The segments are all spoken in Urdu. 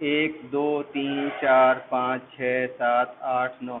1 2 3 4 5 6 7 8 9,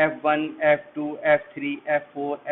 F1 F2 F3 F4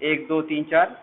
1 2 3 4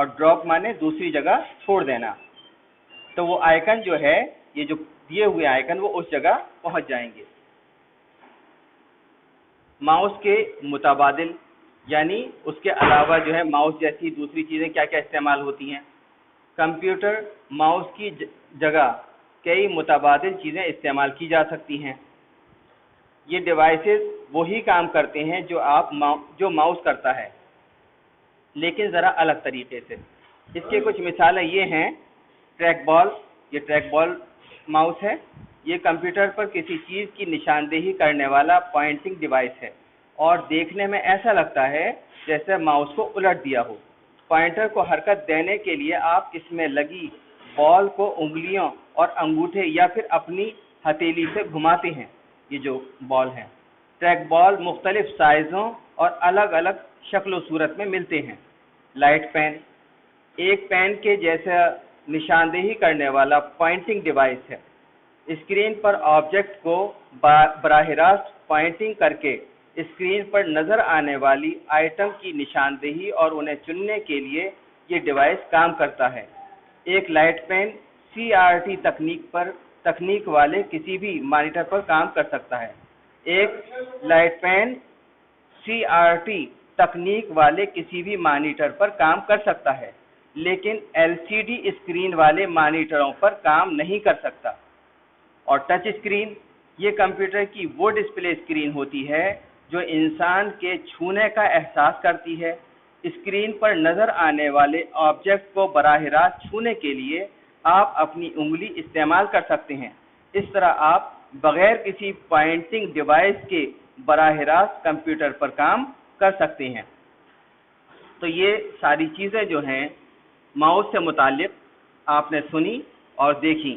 اور ڈراپ مانے دوسری جگہ چھوڑ دینا. تو وہ آئیکن جو ہے, یہ جو دیے ہوئے آئیکن, وہ اس جگہ پہنچ جائیں گے. ماؤس کے متبادل یعنی اس کے علاوہ جو ہے ماؤس جیسی دوسری چیزیں کیا کیا استعمال ہوتی ہیں. کمپیوٹر ماؤس کی جگہ کئی متبادل چیزیں استعمال کی جا سکتی ہیں. یہ ڈیوائسز وہی کام کرتے ہیں جو ماؤس کرتا ہے, لیکن ذرا الگ طریقے سے. اس کے کچھ مثالیں یہ ہیں. ٹریک بال, یہ ٹریک بال ماؤس ہے. یہ کمپیوٹر پر کسی چیز کی نشاندہی کرنے والا پوائنٹنگ ڈیوائس ہے, اور دیکھنے میں ایسا لگتا ہے جیسے ماؤس کو الٹ دیا ہو. پوائنٹر کو حرکت دینے کے لیے آپ اس میں لگی بال کو انگلیوں اور انگوٹھے یا پھر اپنی ہتھیلی سے گھماتے ہیں. یہ جو بال ہیں, ٹریک بال مختلف سائزوں اور الگ الگ شکل و صورت میں ملتے ہیں. لائٹ پین ایک پین کے جیسا نشاندہی کرنے والا پوائنٹنگ ڈیوائس ہے. اسکرین پر آبجیکٹ کو براہ راست پوائنٹنگ کر کے اسکرین پر نظر آنے والی آئٹم کی نشاندہی اور انہیں چننے کے لیے یہ ڈیوائس کام کرتا ہے. ایک لائٹ پین CRT تکنیک والے کسی بھی مانیٹر پر کام کر سکتا ہے. ایک لائٹ پین CRT تکنیک والے کسی بھی مانیٹر پر کام کر سکتا ہے, لیکن LCD اسکرین والے مانیٹروں پر کام نہیں کر سکتا. اور ٹچ اسکرین, یہ کمپیوٹر کی وہ ڈسپلے اسکرین ہوتی ہے جو انسان کے چھونے کا احساس کرتی ہے. اسکرین پر نظر آنے والے آبجیکٹ کو براہ راست چھونے کے لیے آپ اپنی انگلی استعمال کر سکتے ہیں. اس طرح آپ بغیر کسی پوائنٹنگ ڈیوائس کے براہ راست کمپیوٹر پر کام کر سکتے ہیں. تو یہ ساری چیزیں جو ہیں ماؤس سے متعلق آپ نے سنی اور دیکھی,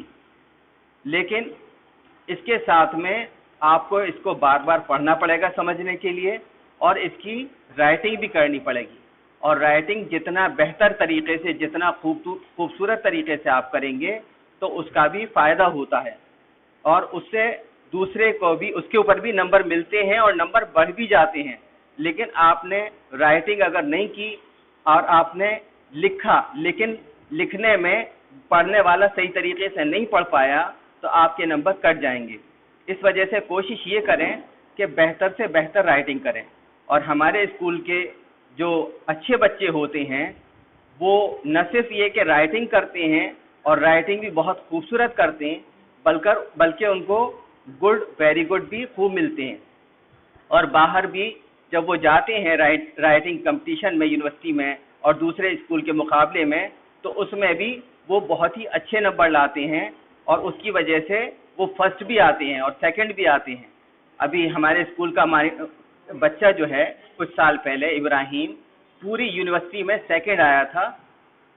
لیکن اس کے ساتھ میں آپ کو اس کو بار بار پڑھنا پڑے گا سمجھنے کے لیے, اور اس کی رائٹنگ بھی کرنی پڑے گی. اور رائٹنگ جتنا بہتر طریقے سے, جتنا خوبصورت طریقے سے آپ کریں گے تو اس کا بھی فائدہ ہوتا ہے, اور اس سے دوسرے کو بھی اس کے اوپر بھی نمبر ملتے ہیں اور نمبر بڑھ بھی جاتے ہیں. لیکن آپ نے رائٹنگ اگر نہیں کی اور آپ نے لکھا, لیکن لکھنے میں پڑھنے والا صحیح طریقے سے نہیں پڑھ پایا, تو آپ کے نمبر کٹ جائیں گے. اس وجہ سے کوشش یہ کریں کہ بہتر سے بہتر رائٹنگ کریں. اور ہمارے اسکول کے جو اچھے بچے ہوتے ہیں وہ نہ صرف یہ کہ رائٹنگ کرتے ہیں اور رائٹنگ بھی بہت خوبصورت کرتے ہیں, بلکہ ان کو ویری گڈ بھی خوب ملتے ہیں. اور باہر بھی جب وہ جاتے ہیں رائٹنگ کمپٹیشن میں یونیورسٹی میں اور دوسرے اسکول کے مقابلے میں, تو اس میں بھی وہ بہت ہی اچھے نمبر لاتے ہیں, اور اس کی وجہ سے وہ فرسٹ بھی آتے ہیں اور سیکنڈ بھی آتے ہیں. ابھی ہمارے اسکول کا بچہ جو ہے کچھ سال پہلے, ابراہیم, پوری یونیورسٹی میں سیکنڈ آیا تھا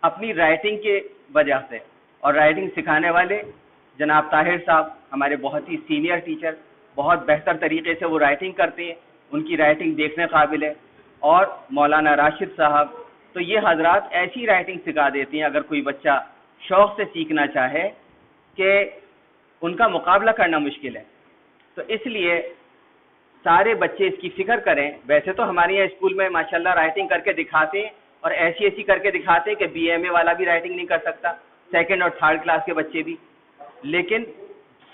اپنی رائٹنگ کے وجہ سے. اور رائٹنگ سکھانے والے جناب طاہر صاحب, ہمارے بہت ہی سینئر ٹیچر, بہت بہتر طریقے سے وہ رائٹنگ کرتے ہیں, ان کی رائٹنگ دیکھنے قابل ہے. اور مولانا راشد صاحب, تو یہ حضرات ایسی رائٹنگ سکھا دیتے ہیں اگر کوئی بچہ شوق سے سیکھنا چاہے کہ ان کا مقابلہ کرنا مشکل ہے. تو اس لیے سارے بچے اس کی فکر کریں. ویسے تو ہمارے یہاں اسکول میں ماشاءاللہ رائٹنگ کر کے دکھاتے ہیں, اور ایسی کر کے دکھاتے ہیں کہ BA والا بھی رائٹنگ نہیں کر سکتا, سیکنڈ اور تھرڈ کلاس کے بچے بھی. لیکن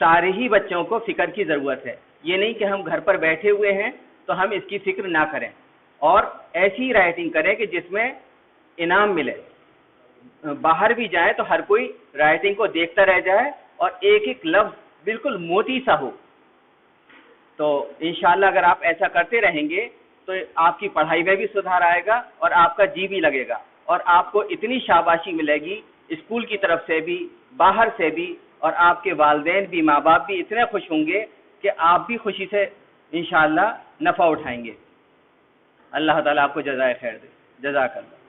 سارے ہی بچوں کو فکر کی ضرورت ہے. یہ نہیں کہ ہم گھر پر بیٹھے ہوئے ہیں تو ہم اس کی فکر نہ کریں, اور ایسی رائٹنگ کریں کہ جس میں انعام ملے. باہر بھی جائیں تو ہر کوئی رائٹنگ کو دیکھتا رہ جائے اور ایک ایک لفظ بالکل موتی سا ہو. تو انشاءاللہ اگر آپ ایسا کرتے رہیں گے تو آپ کی پڑھائی میں بھی سدھار آئے گا اور آپ کا جی بھی لگے گا, اور آپ کو اتنی شاباشی ملے گی اسکول کی طرف سے بھی, باہر سے بھی, اور آپ کے والدین بھی, ماں باپ بھی اتنے خوش ہوں گے کہ آپ بھی خوشی سے انشاءاللہ نفع اٹھائیں گے. اللہ تعالیٰ آپ کو جزائے خیر دے. جزاک اللہ.